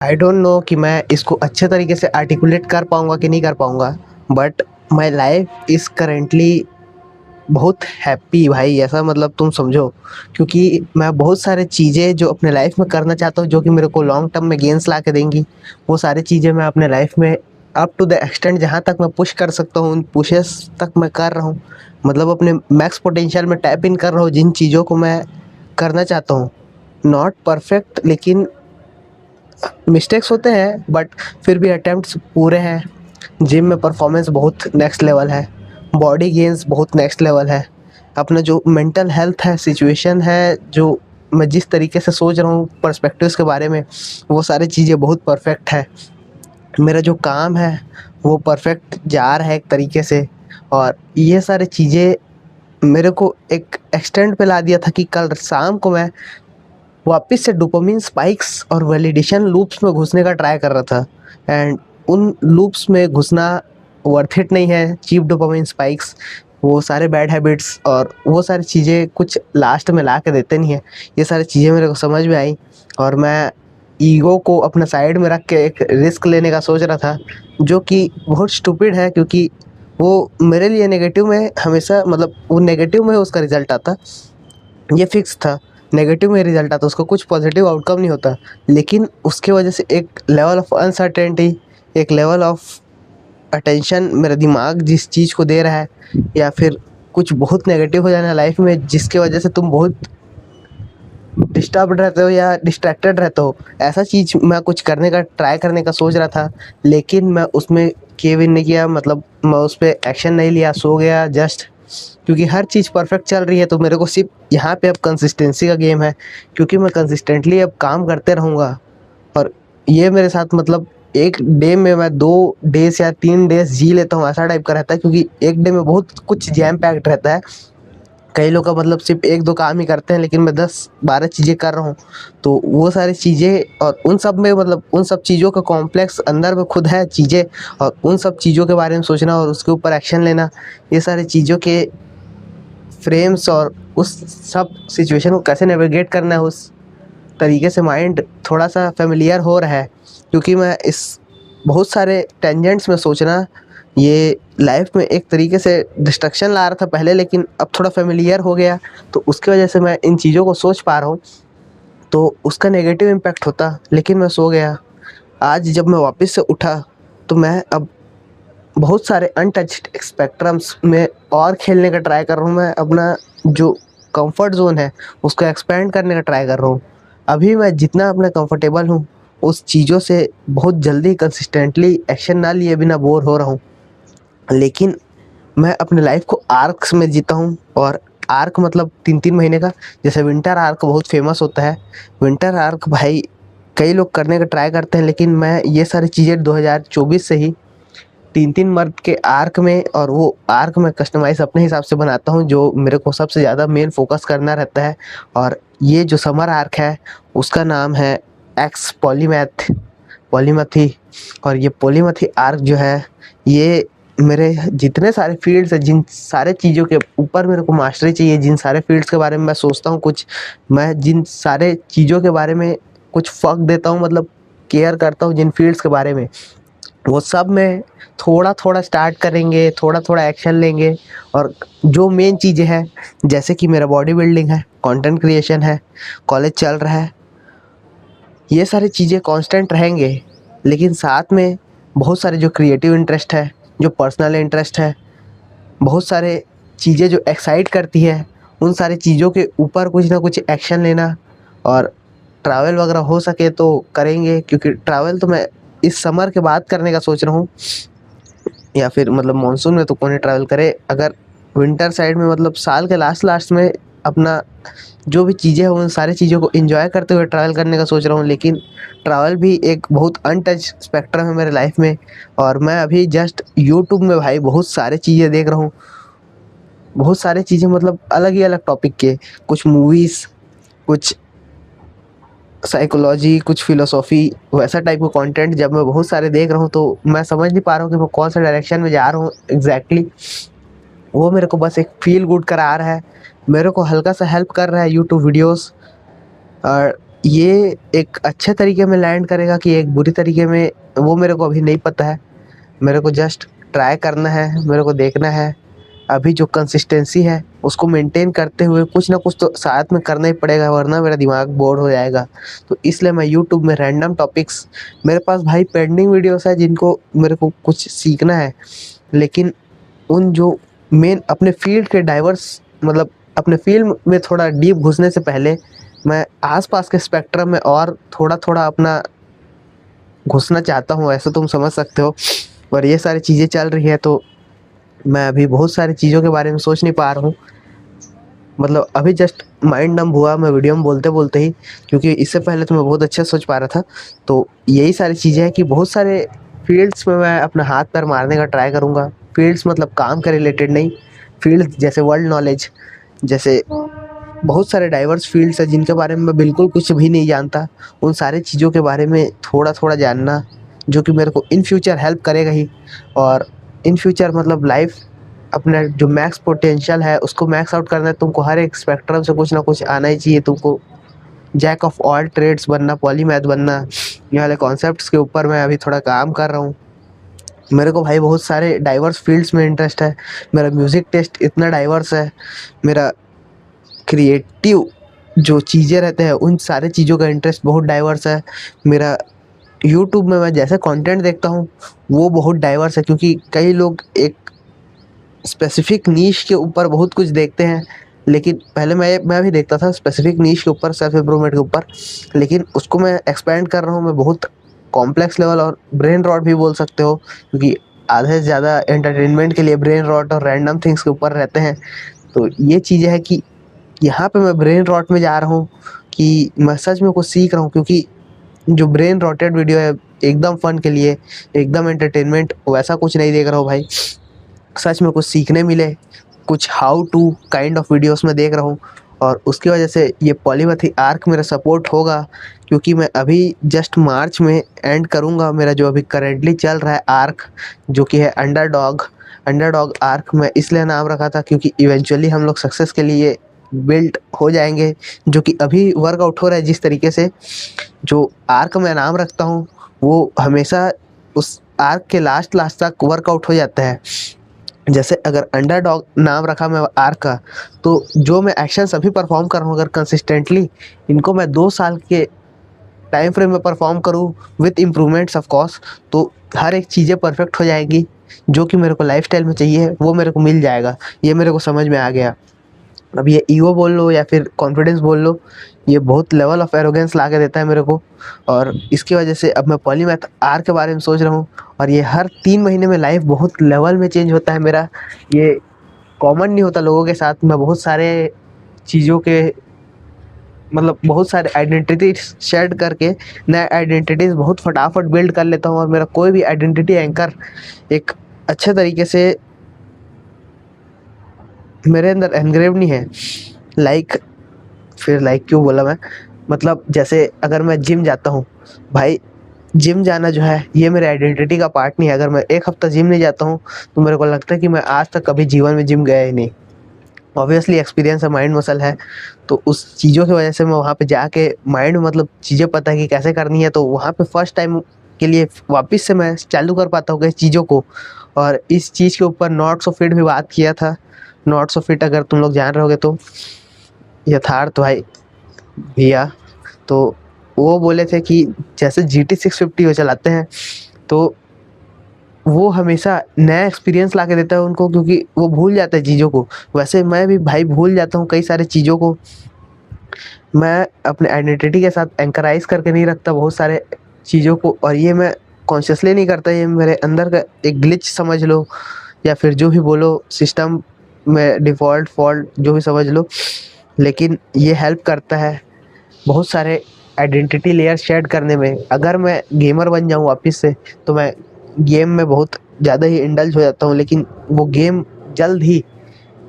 I don't know कि मैं इसको अच्छे तरीके से आर्टिकुलेट कर पाऊँगा कि नहीं कर पाऊँगा, but my life is currently बहुत हैप्पी भाई, ऐसा मतलब तुम समझो। क्योंकि मैं बहुत सारी चीज़ें जो अपने लाइफ में करना चाहता हूँ, जो कि मेरे को लॉन्ग टर्म में गेन्स ला के देंगी, वो सारी चीज़ें मैं अपने लाइफ में अप टू द एक्सटेंट जहाँ तक मैं पुश कर सकता हूँ, उन पुशेस तक मैं कर रहा हूँ। मतलब अपने मैक्स पोटेंशियल में टैप इन कर रहा हूँ जिन चीज़ों को मैं करना चाहता हूँ। नॉट परफेक्ट, लेकिन मिस्टेक्स होते हैं, बट फिर भी अटेम्प्ट्स पूरे हैं। जिम में परफॉर्मेंस बहुत नेक्स्ट लेवल है, बॉडी गेन्स बहुत नेक्स्ट लेवल है। अपना जो मेंटल हेल्थ है, सिचुएशन है, जो मैं जिस तरीके से सोच रहा हूँ पर्सपेक्टिव्स के बारे में, वो सारी चीज़ें बहुत परफेक्ट है। मेरा जो काम है वो परफेक्ट जा रहा है एक तरीके से। और ये सारी चीज़ें मेरे को एक एक्सटेंड पे ला दिया था कि कल शाम को मैं वापस से डोपामिन स्पाइक्स और वैलिडेशन लूप्स में घुसने का ट्राई कर रहा था। एंड उन लूप्स में घुसना वर्थ इट नहीं है। चीप डोपामिन स्पाइक्स, वो सारे बैड हैबिट्स और वो सारी चीज़ें कुछ लास्ट में ला के देते नहीं है। ये सारी चीज़ें मेरे को समझ में आई, और मैं ईगो को अपने साइड में रख के एक रिस्क लेने का सोच रहा था, जो कि बहुत स्टूपिड है। क्योंकि वो मेरे लिए नेगेटिव में हमेशा, मतलब वो नेगेटिव में उसका रिजल्ट आता, ये फिक्स था। नेगेटिव में रिजल्ट आता, उसका कुछ पॉजिटिव आउटकम नहीं होता। लेकिन उसके वजह से एक लेवल ऑफ अनसर्टेनिटी, एक लेवल ऑफ अटेंशन मेरा दिमाग जिस चीज़ को दे रहा है, या फिर कुछ बहुत नेगेटिव हो जाना है लाइफ में, जिसके वजह से तुम बहुत डिस्टर्ब रहते हो या डिस्ट्रैक्टेड रहते हो। ऐसा चीज़ मैं कुछ करने का ट्राई करने का सोच रहा था, लेकिन मैं उसमें केविन नहीं किया। मतलब मैं उस पर एक्शन नहीं लिया, सो गया जस्ट। क्योंकि हर चीज़ परफेक्ट चल रही है, तो मेरे को सिर्फ यहाँ पे अब कंसिस्टेंसी का गेम है। क्योंकि मैं कंसिस्टेंटली अब काम करते रहूँगा, और ये मेरे साथ मतलब एक डे में मैं 2 डेज या 3 डेज जी लेता हूँ, ऐसा टाइप का रहता है। क्योंकि एक डे में बहुत कुछ जैम पैक्ड रहता है। कई लोग का मतलब सिर्फ 1-2 काम ही करते हैं, लेकिन मैं 10-12 चीज़ें कर रहा हूँ। तो वो सारी चीज़ें, और उन सब में मतलब उन सब चीज़ों का कॉम्प्लेक्स अंदर में खुद है चीज़ें, और उन सब चीज़ों के बारे में सोचना और उसके ऊपर एक्शन लेना, ये सारी चीज़ों के फ्रेम्स और उस सब सिचुएशन को कैसे नेविगेट करना है, उस तरीके से माइंड थोड़ा सा फेमिलियर हो रहा है। क्योंकि मैं इस बहुत सारे टेंजेंट्स में सोचना, ये लाइफ में एक तरीके से डिस्ट्रक्शन ला रहा था पहले, लेकिन अब थोड़ा फेमिलियर हो गया, तो उसकी वजह से मैं इन चीज़ों को सोच पा रहा हूँ। तो उसका नेगेटिव इम्पैक्ट होता, लेकिन मैं सो गया। आज जब मैं वापस से उठा, तो मैं अब बहुत सारे अनटच्ड स्पेक्ट्रम्स में और खेलने का ट्राई कर रहा हूँ। मैं अपना जो कंफर्ट जोन है उसको एक्सपेंड करने का ट्राई कर रहा हूँ। अभी मैं जितना अपना कंफर्टेबल हूँ, उस चीज़ों से बहुत जल्दी कंसिस्टेंटली एक्शन ना लिए बिना बोर हो रहा हूँ। लेकिन मैं अपने लाइफ को आर्क्स में जीता हूँ, और आर्क मतलब 3-3 महीने का। जैसे विंटर आर्क बहुत फेमस होता है। विंटर आर्क भाई कई लोग करने का ट्राई करते हैं, लेकिन मैं ये सारी चीज़ें 2024 से ही 3-3 मंथ के आर्क में, और वो आर्क मैं कस्टमाइज़ अपने हिसाब से बनाता हूँ, जो मेरे को सबसे ज़्यादा मेन फ़ोकस करना रहता है। और ये जो समर आर्क है, उसका नाम है एक्स पॉलीमैथी। और ये पॉलीमैथी आर्क जो है, ये मेरे जितने सारे फ़ील्ड्स हैं, जिन सारे चीज़ों के ऊपर मेरे को मास्टरी चाहिए, जिन सारे फ़ील्ड्स के बारे में मैं सोचता हूँ कुछ, मैं जिन सारे चीज़ों के बारे में कुछ फ़र्क देता हूँ, मतलब केयर करता हूँ जिन फ़ील्ड्स के बारे में, वो सब में थोड़ा-थोड़ा स्टार्ट करेंगे, थोड़ा-थोड़ा एक्शन लेंगे। और जो मेन चीज़ें हैं, जैसे कि मेरा बॉडी बिल्डिंग है, कंटेंट क्रिएशन है, कॉलेज चल रहा है, ये सारी चीज़ें कांस्टेंट रहेंगे। लेकिन साथ में बहुत सारे जो क्रिएटिव इंटरेस्ट है, जो पर्सनल इंटरेस्ट है, बहुत सारे चीज़ें जो एक्साइट करती है, उन सारी चीज़ों के ऊपर कुछ ना कुछ एक्शन लेना। और ट्रैवल वगैरह हो सके तो करेंगे, क्योंकि ट्रैवल तो मैं इस समर के बाद करने का सोच रहा हूँ। या फिर मतलब मानसून में तो कौन ही ट्रैवल करे। अगर विंटर साइड में, मतलब साल के लास्ट में अपना जो भी चीज़ें हैं उन सारी चीज़ों को एंजॉय करते हुए ट्रैवल करने का सोच रहा हूँ। लेकिन ट्रैवल भी एक बहुत अनटच स्पेक्ट्रम है मेरे लाइफ में। और मैं अभी जस्ट यूट्यूब में भाई बहुत सारे चीज़ें देख रहा हूँ, बहुत सारी चीज़ें, मतलब अलग ही अलग टॉपिक के, कुछ मूवीज़, कुछ साइकोलॉजी, कुछ फिलोसॉफी, वैसा टाइप का कंटेंट जब मैं बहुत सारे देख रहा हूँ, तो मैं समझ नहीं पा रहा हूँ कि मैं कौन सा डायरेक्शन में जा रहा हूँ एग्जैक्टली। वो मेरे को बस एक फील गुड करा रहा है, मेरे को हल्का सा हेल्प कर रहा है यूट्यूब वीडियोस। और ये एक अच्छे तरीके में लैंड करेगा कि एक बुरी तरीके में, वो मेरे को अभी नहीं पता है। मेरे को जस्ट ट्राई करना है, मेरे को देखना है। अभी जो कंसिस्टेंसी है उसको मेंटेन करते हुए कुछ ना कुछ तो साथ में करना ही पड़ेगा, वरना मेरा दिमाग बोर हो जाएगा। तो इसलिए मैं यूट्यूब में रैंडम टॉपिक्स, मेरे पास भाई पेंडिंग वीडियोस है जिनको मेरे को कुछ सीखना है, लेकिन उन जो मेन अपने फील्ड के डाइवर्स, मतलब अपने फील्ड में थोड़ा डीप घुसने से पहले मैं आसपास के स्पेक्ट्रम में और थोड़ा थोड़ा अपना घुसना चाहता हूँ, ऐसा तुम समझ सकते हो। और ये सारी चीज़ें चल रही है, तो मैं अभी बहुत सारी चीज़ों के बारे में सोच नहीं पा रहा हूँ। मतलब अभी जस्ट माइंड डंप हुआ मैं वीडियो में बोलते बोलते ही, क्योंकि इससे पहले तो मैं बहुत अच्छा सोच पा रहा था। तो यही सारी चीज़ें हैं कि बहुत सारे फील्ड्स में मैं अपना हाथ पैर मारने का ट्राई करूँगा। फील्ड्स मतलब काम के रिलेटेड नहीं, फील्ड्स जैसे वर्ल्ड नॉलेज, जैसे बहुत सारे डाइवर्स फील्ड्स हैं जिनके बारे में मैं बिल्कुल कुछ भी नहीं जानता। उन सारी चीज़ों के बारे में थोड़ा थोड़ा जानना, जो कि मेरे को इन फ्यूचर हेल्प करेगा ही। और इन फ्यूचर मतलब लाइफ, अपना जो मैक्स पोटेंशियल है उसको मैक्स आउट करना है। तुमको हर एक स्पेक्ट्रम से कुछ ना कुछ आना ही चाहिए। तुमको जैक ऑफ ऑल ट्रेड्स बनना, पॉलीमैथ बनना, ये वाले कॉन्सेप्ट्स के ऊपर मैं अभी थोड़ा काम कर रहा हूँ। मेरे को भाई बहुत सारे डाइवर्स फील्ड्स में इंटरेस्ट है। मेरा म्यूज़िक टेस्ट इतना डाइवर्स है, मेरा क्रिएटिव जो चीज़ें रहते हैं उन सारे चीज़ों का इंटरेस्ट बहुत डाइवर्स है। मेरा यूट्यूब में मैं जैसे कंटेंट देखता हूँ वो बहुत डाइवर्स है, क्योंकि कई लोग एक स्पेसिफिक नीश के ऊपर बहुत कुछ देखते हैं। लेकिन पहले मैं भी देखता था स्पेसिफिक नीश के ऊपर, सेल्फ इम्प्रूवमेंट के ऊपर, लेकिन उसको मैं एक्सपेंड कर रहा हूँ। मैं बहुत कॉम्प्लेक्स लेवल और ब्रेन रॉट भी बोल सकते हो, क्योंकि आधे से ज़्यादा एंटरटेनमेंट के लिए ब्रेन रॉट और रैंडम थिंग्स के ऊपर रहते हैं। तो ये चीज़ें है कि यहाँ पे मैं ब्रेन रॉट में जा रहा हूँ कि मैं सच में कुछ सीख रहा हूँ, क्योंकि जो ब्रेन रॉटेड वीडियो है एकदम फन के लिए, एकदम एंटरटेनमेंट, वैसा कुछ नहीं देख रहा हूँ भाई। सच में कुछ सीखने मिले, कुछ how to kind of videos में देख रहा हूँ। और उसकी वजह से ये पॉलीमैथी आर्क मेरा सपोर्ट होगा, क्योंकि मैं अभी जस्ट मार्च में एंड करूँगा मेरा जो अभी करेंटली चल रहा है आर्क, जो कि है अंडरडॉग। अंडरडॉग आर्क मैं इसलिए नाम रखा था क्योंकि इवेंचुअली हम लोग सक्सेस के लिए बिल्ड हो जाएंगे, जो कि अभी वर्कआउट हो रहा है जिस तरीके से। जो आर्क मैं नाम रखता हूँ वो हमेशा उस आर्क के लास्ट लास्ट तक वर्कआउट हो जाता है। जैसे अगर अंडरडॉग नाम रखा मैं आर्क का, तो जो मैं एक्शंस अभी परफॉर्म कर रहा हूँ अगर कंसिस्टेंटली इनको मैं 2 साल के टाइम फ्रेम में परफॉर्म करूँ विथ इम्प्रूवमेंट्स ऑफ कोर्स, तो हर एक चीज़ें परफेक्ट हो जाएंगी। जो कि मेरे को लाइफस्टाइल में चाहिए वो मेरे को मिल जाएगा, ये मेरे को समझ में आ गया। अब ये ईगो बोल लो या फिर कॉन्फिडेंस बोल लो, ये बहुत लेवल ऑफ एरोगेंस ला के देता है मेरे को। और इसकी वजह से अब मैं पॉलीमैथ आर के बारे में सोच रहा हूँ। और ये हर 3 महीने में लाइफ बहुत लेवल में चेंज होता है मेरा। ये कॉमन नहीं होता लोगों के साथ। मैं बहुत सारे चीज़ों के, मतलब बहुत सारे आइडेंटिटी शेड करके नए आइडेंटिटीज बहुत फटाफट बिल्ड कर लेता हूँ। और मेरा कोई भी आइडेंटिटी एंकर एक अच्छे तरीके से मेरे अंदर एनग्रेव नहीं है। लाइक, फिर लाइक क्यों बोला मैं, मतलब जैसे अगर मैं जिम जाता हूँ भाई, जिम जाना जो है ये मेरे आइडेंटिटी का पार्ट नहीं है। अगर मैं एक हफ्ता जिम नहीं जाता हूँ तो मेरे को लगता है कि मैं आज तक कभी जीवन में जिम गया ही नहीं। ऑब्वियसली एक्सपीरियंस है, माइंड मसल है, तो उस चीज़ों की वजह से मैं वहाँ पे जाके माइंड, मतलब चीज़ें पता है कि कैसे करनी है, तो वहाँ पे फर्स्ट टाइम के लिए वापस से मैं चालू कर पाता हूँ इस चीज़ों को। और इस चीज़ के ऊपर नॉट्स ऑफ फिट भी बात किया था। नॉट्स ऑफ फिट अगर तुम लोग जान रहे होगे तो यथार्थ भाई भैया, तो वो बोले थे कि जैसे GT 650 वो चलाते हैं, तो वो हमेशा नया एक्सपीरियंस ला के देता है उनको, क्योंकि वो भूल जाता है चीज़ों को। वैसे मैं भी भाई भूल जाता हूँ कई सारी चीज़ों को। मैं अपने आइडेंटिटी के साथ एंकराइज करके नहीं रखता बहुत सारे चीज़ों को, और ये मैं कॉन्शियसली नहीं करता। ये मेरे अंदर का एक ग्लिच समझ लो, या फिर जो भी बोलो, सिस्टम में डिफ़ॉल्ट फॉल्ट जो भी समझ लो, लेकिन ये हेल्प करता है बहुत सारे आइडेंटिटी लेयर शेड करने में। अगर मैं गेमर बन जाऊँ वापस से, तो मैं गेम में बहुत ज़्यादा ही इंडल्ज हो जाता हूँ, लेकिन वो गेम जल्द ही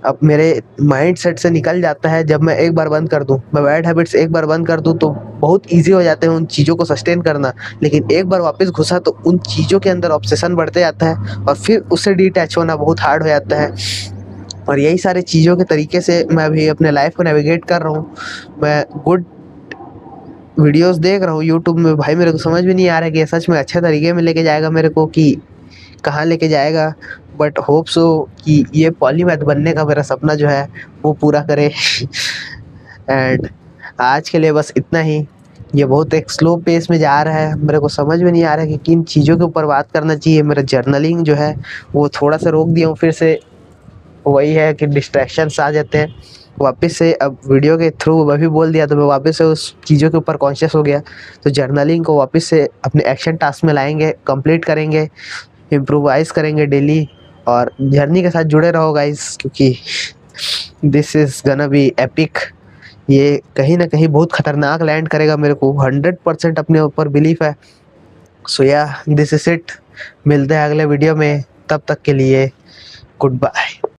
अब मेरे माइंड सेट से निकल जाता है जब मैं एक बार बंद कर दूँ। मैं बैड हैबिट्स एक बार बंद कर दूँ तो बहुत ईजी हो जाते हैं उन चीज़ों को सस्टेन करना, लेकिन एक बार वापस घुसा तो उन चीज़ों के अंदर ऑब्सेशन बढ़ते जाता है और फिर उससे डिटैच होना बहुत हार्ड हो जाता है। और यही सारी चीज़ों के तरीके से मैं अभी अपने लाइफ को नेविगेट कर रहा हूँ। मैं गुड वीडियोस देख रहा हूँ यूट्यूब में, भाई मेरे को समझ भी नहीं आ रहा है कि ये सच में अच्छे तरीके में लेके जाएगा मेरे को कि कहाँ लेके जाएगा। बट होप सो कि ये पॉलीमैथ बनने का मेरा सपना जो है वो पूरा करे। एंड आज के लिए बस इतना ही। ये बहुत एक स्लो पेस में जा रहा है, मेरे को समझ में नहीं आ रहा है कि किन चीज़ों के ऊपर बात करना चाहिए। मेरा जर्नलिंग जो है वो थोड़ा सा रोक दिया हूँ, फिर से वही है कि डिस्ट्रैक्शंस आ जाते हैं वापस से। अब वीडियो के थ्रू मैं भी बोल दिया तो मैं वापस से उस चीज़ों के ऊपर कॉन्शियस हो गया। तो जर्नलिंग को वापस से अपने एक्शन टास्क में लाएंगे, कंप्लीट करेंगे, इम्प्रोवाइज़ करेंगे डेली। और जर्नी के साथ जुड़े रहो गाइस, क्योंकि this is gonna be epic. ये कहीं ना कहीं बहुत खतरनाक लैंड करेगा, मेरे को 100% अपने ऊपर बिलीफ है। सो या दिस इज इट, मिलते हैं अगले वीडियो में, तब तक के लिए गुड बाय।